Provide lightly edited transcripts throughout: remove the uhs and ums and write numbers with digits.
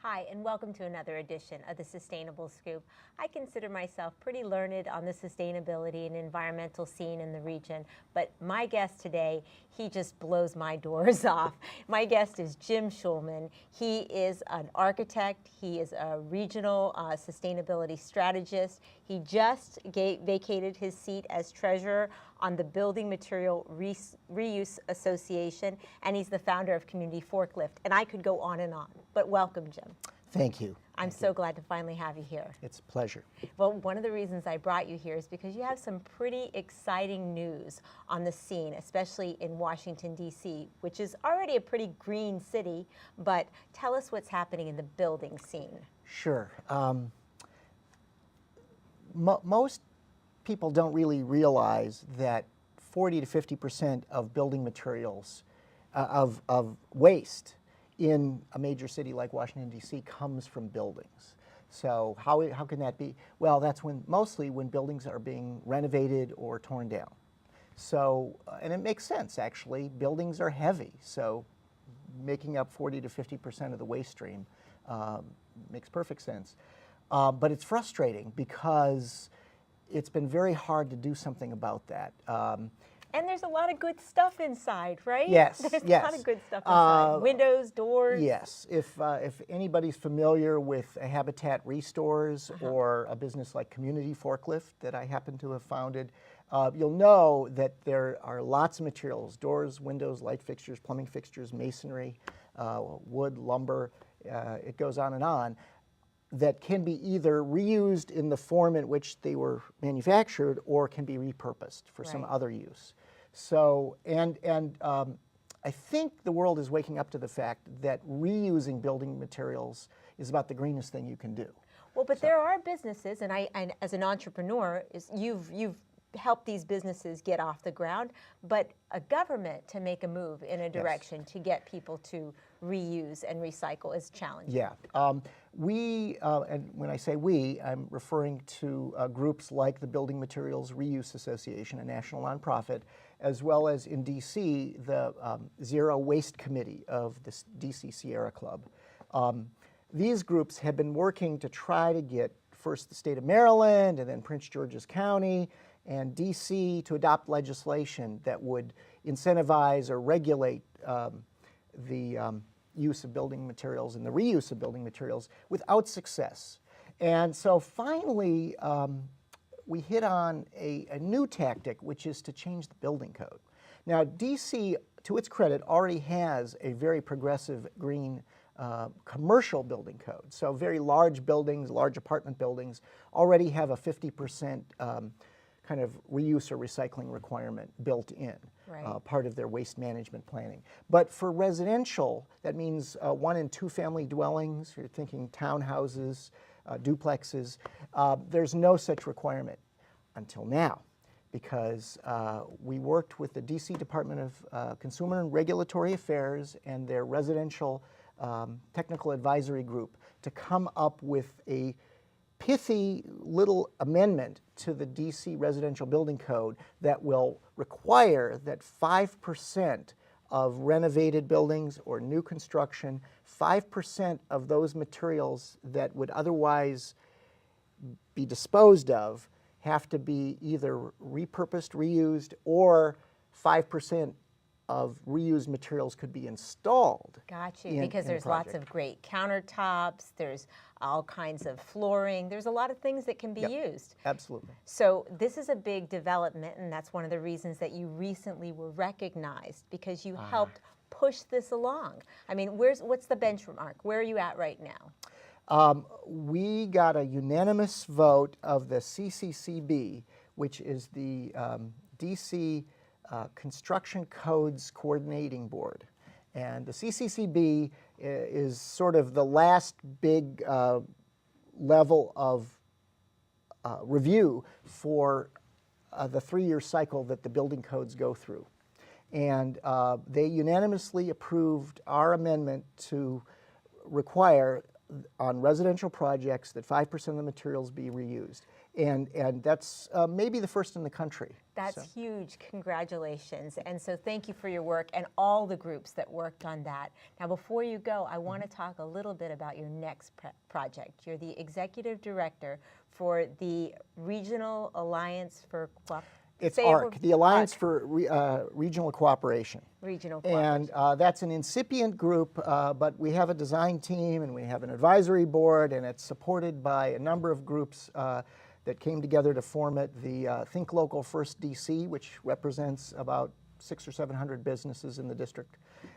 Hi, and welcome to another edition of the Sustainable Scoop. I consider myself pretty learned on the sustainability and environmental scene in the region, but my guest today, he just blows my doors off. My guest is Jim Schulman. He is an architect. He is a regional sustainability strategist. He just vacated his seat as treasurer on the Building Material Reuse Association, and he's the founder of Community Forklift. And I could go on and on, but welcome, Jim. Thank you. I'm so glad to finally have you here. It's a pleasure. Well, one of the reasons I brought you here is because you have some pretty exciting news on the scene, especially in Washington, D.C., which is already a pretty green city, but tell us what's happening in the building scene. Sure. Most people don't really realize that 40 to 50% of building materials, of waste in a major city like Washington, D.C. comes from buildings. So how can that be? Well, that's mostly when buildings are being renovated or torn down. So, and it makes sense actually, buildings are heavy, so making up 40 to 50% of the waste stream makes perfect sense. But it's frustrating because it's been very hard to do something about that. And there's a lot of good stuff inside, right? Yes, there's yes. a lot of good stuff inside. Windows, doors. Yes. If anybody's familiar with a Habitat Restores or a business like Community Forklift that I happen to have founded, you'll know that there are lots of materials: doors, windows, light fixtures, plumbing fixtures, masonry, wood, lumber. It goes on, that can be either reused in the form in which they were manufactured or can be repurposed for some other use. So, and I think the world is waking up to the fact that reusing building materials is about the greenest thing you can do. Well, but there are businesses, and as an entrepreneur, you've helped these businesses get off the ground, but a government to make a move in a direction to get people to reuse and recycle is challenging. Yeah. And when I say we, I'm referring to groups like the Building Materials Reuse Association, a national nonprofit, as well as in D.C., the Zero Waste Committee of the D.C. Sierra Club. These groups have been working to try to get first the state of Maryland and then Prince George's County and D.C. to adopt legislation that would incentivize or regulate the use of building materials and the reuse of building materials without success. And so finally, we hit on a new tactic, which is to change the building code. Now, D.C., to its credit, already has a very progressive green commercial building code. So very large buildings, large apartment buildings, already have a 50% kind of reuse or recycling requirement built in, part of their waste management planning. But for residential, that means 1 and 2 family dwellings, you're thinking townhouses, duplexes, there's no such requirement until now, because we worked with the DC Department of Consumer and Regulatory Affairs and their residential technical advisory group to come up with a pithy little amendment to the DC residential building code that will require that 5% of renovated buildings or new construction, 5% of those materials that would otherwise be disposed of have to be either repurposed, reused, or 5% of reused materials could be installed. Got you, because there's lots of great countertops, there's all kinds of flooring, there's a lot of things that can be used. Absolutely. So this is a big development, and that's one of the reasons that you recently were recognized, because you helped push this along. I mean, what's the benchmark? Where are you at right now? We got a unanimous vote of the CCCB, which is the DC Construction Codes Coordinating Board. And the CCCB is sort of the last big level of review for the 3-year cycle that the building codes go through. And they unanimously approved our amendment to require on residential projects that 5% of the materials be reused. And that's maybe the first in the country. That's huge. Congratulations. And so thank you for your work and all the groups that worked on that. Now, before you go, I want to talk a little bit about your next project. You're the Executive Director for the Regional Alliance for It's ARC, the Alliance for Regional Cooperation. Regional Cooperation. And that's an incipient group, but we have a design team and we have an advisory board, and it's supported by a number of groups that came together to form it. The Think Local First DC, which represents about 600 or 700 businesses in the district.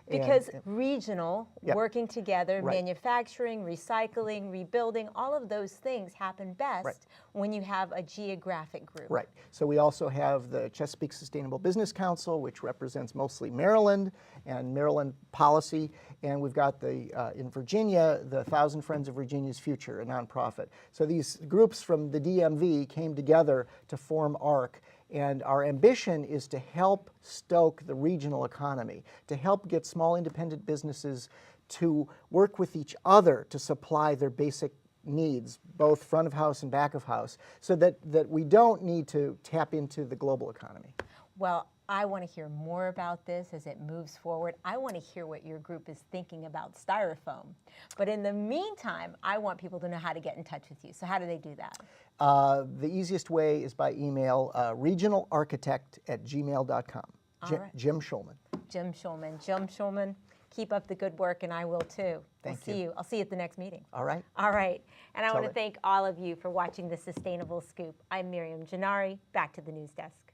Because regional, Yep. working together, Right. manufacturing, recycling, rebuilding, all of those things happen best Right. when you have a geographic group. Right. So we also have the Chesapeake Sustainable Business Council, which represents mostly Maryland and Maryland policy. And we've got in Virginia, the Thousand Friends of Virginia's Future, a nonprofit. So these groups from the DMV came together to form ARC. And our ambition is to help stoke the regional economy, to help get small independent businesses to work with each other to supply their basic needs, both front of house and back of house, so that we don't need to tap into the global economy. Well, I want to hear more about this as it moves forward. I want to hear what your group is thinking about styrofoam. But in the meantime, I want people to know how to get in touch with you. So how do they do that? The easiest way is by email, regionalarchitect@gmail.com. All right. Jim Schulman. Jim Schulman. Jim Schulman, keep up the good work, and I will too. Thank you. I'll see you at the next meeting. All right. All right. And I Tell want to it. thank all of you for watching the Sustainable Scoop. I'm Miriam Gennari. Back to the news desk.